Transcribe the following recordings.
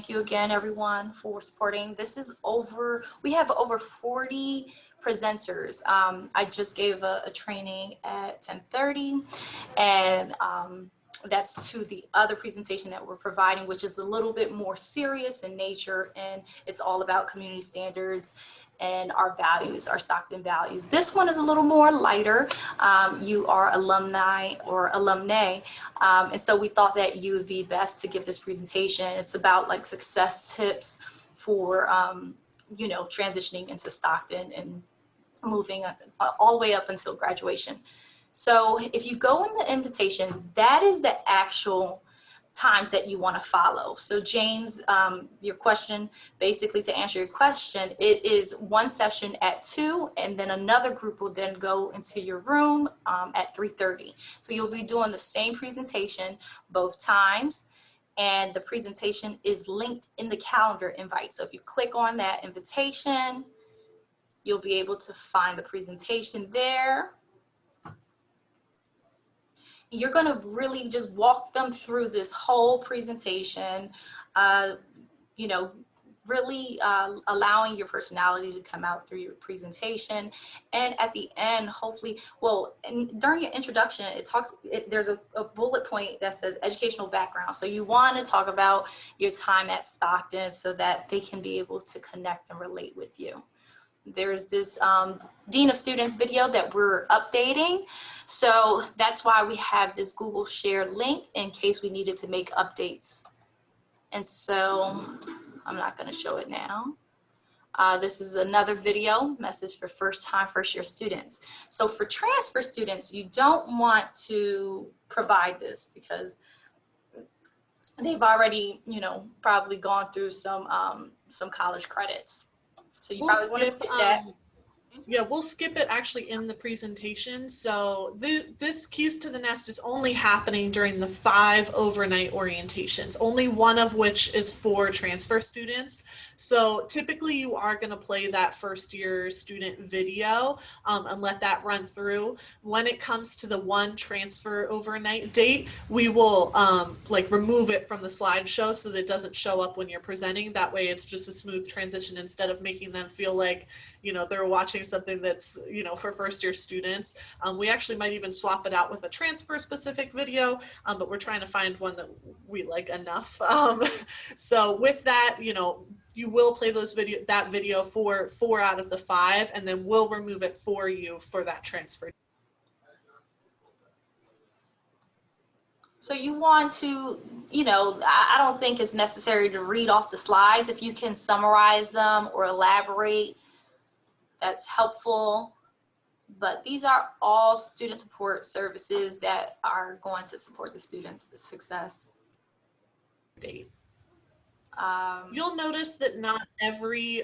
Thank you again, everyone, for supporting. We have over 40 presenters. I just gave a training at 10:30, and that's to the other presentation that we're providing, which is a little bit more serious in nature, and it's all about community standards and our values, our Stockton values. This one is a little more lighter. You are alumni or alumnae, and so we thought that you would be best to give this presentation. It's about like success tips for, transitioning into Stockton and moving all the way up until graduation. So if you go in the invitation, that is the actual times that you want to follow. So James, your question, basically to answer your question, it is one session at 2, and then another group will then go into your room at 3:30. So you'll be doing the same presentation both times, and the presentation is linked in the calendar invite. So if you click on that invitation, you'll be able to find the presentation there. You're going to really just walk them through this whole presentation, really allowing your personality to come out through your presentation. And at the end, hopefully, and during your introduction, there's a bullet point that says educational background. So you want to talk about your time at Stockton so that they can be able to connect and relate with you. There's this Dean of Students video that we're updating. So that's why we have this Google Share link in case we needed to make updates. And so I'm not going to show it now. This is another video message for first year students. So for transfer students, you don't want to provide this because they've already, probably gone through some college credits. So you probably want to skip that. Yeah, we'll skip it actually in the presentation. So this Keys to the Nest is only happening during the 5 overnight orientations, only one of which is for transfer students. So typically you are going to play that first year student video and let that run through. When it comes to the one transfer overnight date, we will remove it from the slideshow so that it doesn't show up when you're presenting. That way it's just a smooth transition instead of making them feel like they're watching something that's, for first year students. We actually might even swap it out with a transfer specific video, but we're trying to find one that we like enough. So with that, you will play that video for 4 out of the 5, and then we'll remove it for you for that transfer. So you want to, I don't think it's necessary to read off the slides. If you can summarize them or elaborate, that's helpful. But these are all student support services that are going to support the students' success. You'll notice that not every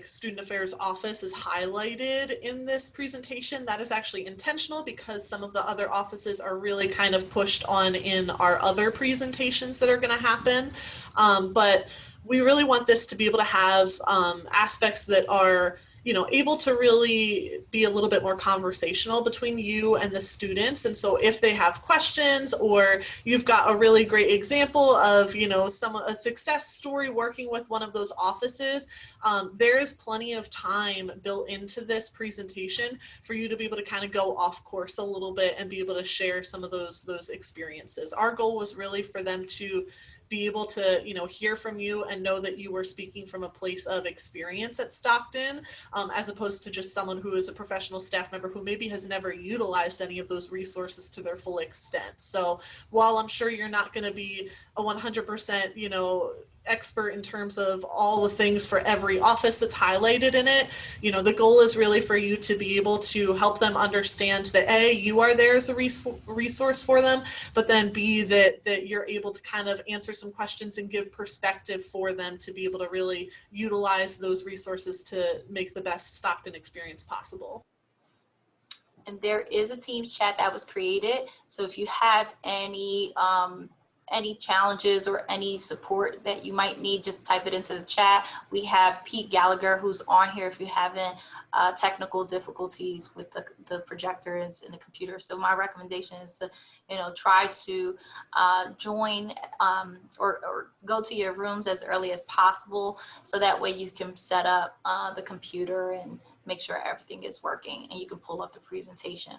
student affairs office is highlighted in this presentation. That is actually intentional because some of the other offices are really kind of pushed on in our other presentations that are going to happen. But we really want this to be able to have aspects that are able to really be a little bit more conversational between you and the students. And so if they have questions or you've got a really great example of, a success story working with one of those offices, there is plenty of time built into this presentation for you to be able to kind of go off course a little bit and be able to share some of those experiences. Our goal was really for them to be able to, hear from you and know that you were speaking from a place of experience at Stockton, as opposed to just someone who is a professional staff member who maybe has never utilized any of those resources to their full extent. So while I'm sure you're not going to be a 100%, expert in terms of all the things for every office that's highlighted in it, the goal is really for you to be able to help them understand that A, you are there as a resource for them, but then B, that you're able to kind of answer some questions and give perspective for them to be able to really utilize those resources to make the best Stockton experience possible. And there is a Teams chat that was created. So if you have any any challenges or any support that you might need, just type it into the chat. We have Pete Gallagher who's on here if you having technical difficulties with the projectors and the computer. So my recommendation is to, you know, try to join or go to your rooms as early as possible, so that way you can set up the computer and make sure everything is working and you can pull up the presentation.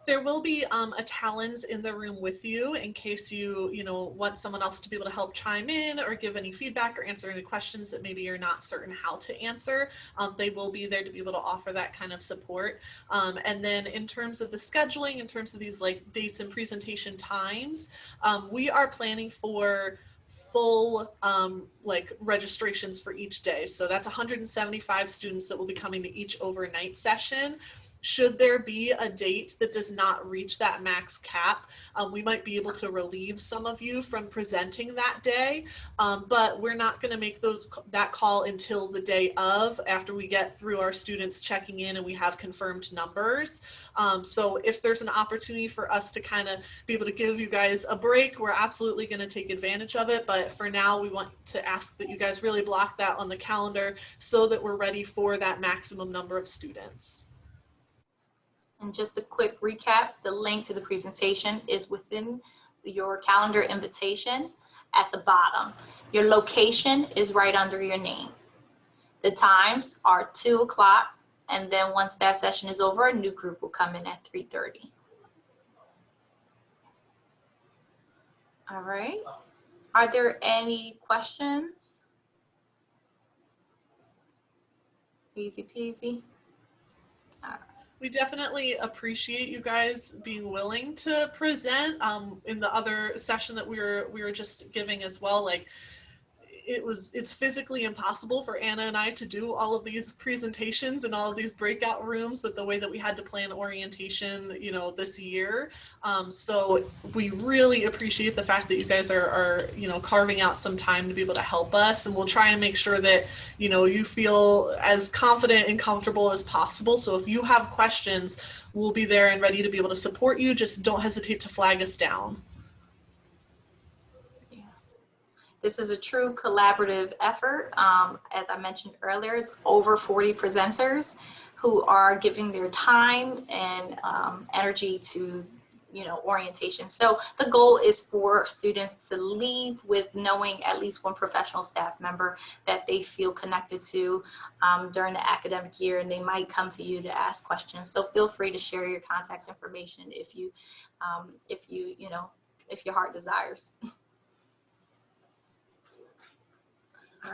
There will be a Talons in the room with you in case you want someone else to be able to help chime in or give any feedback or answer any questions that maybe you're not certain how to answer. They will be there to be able to offer that kind of support. And then in terms of the scheduling, in terms of these like dates and presentation times, we are planning for full like registrations for each day. So that's 175 students that will be coming to each overnight session. Should there be a date that does not reach that max cap, we might be able to relieve some of you from presenting that day, but we're not going to make that call until the day of, after we get through our students checking in and we have confirmed numbers. So if there's an opportunity for us to kind of be able to give you guys a break, we're absolutely going to take advantage of it. But for now, we want to ask that you guys really block that on the calendar so that we're ready for that maximum number of students. And just a quick recap, the link to the presentation is within your calendar invitation at the bottom. Your location is right under your name. The times are 2 o'clock, and then once that session is over, a new group will come in at 3:30. All right. Are there any questions? Easy peasy. All right. We definitely appreciate you guys being willing to present. In the other session that we were just giving as well, like it's physically impossible for Anna and I to do all of these presentations and all of these breakout rooms with the way that we had to plan orientation, this year. So we really appreciate the fact that you guys are carving out some time to be able to help us, and we'll try and make sure that, you feel as confident and comfortable as possible. So if you have questions, we'll be there and ready to be able to support you. Just don't hesitate to flag us down. This is a true collaborative effort. As I mentioned earlier, it's over 40 presenters who are giving their time and energy to, orientation. So the goal is for students to leave with knowing at least one professional staff member that they feel connected to during the academic year, and they might come to you to ask questions. So feel free to share your contact information if your heart desires.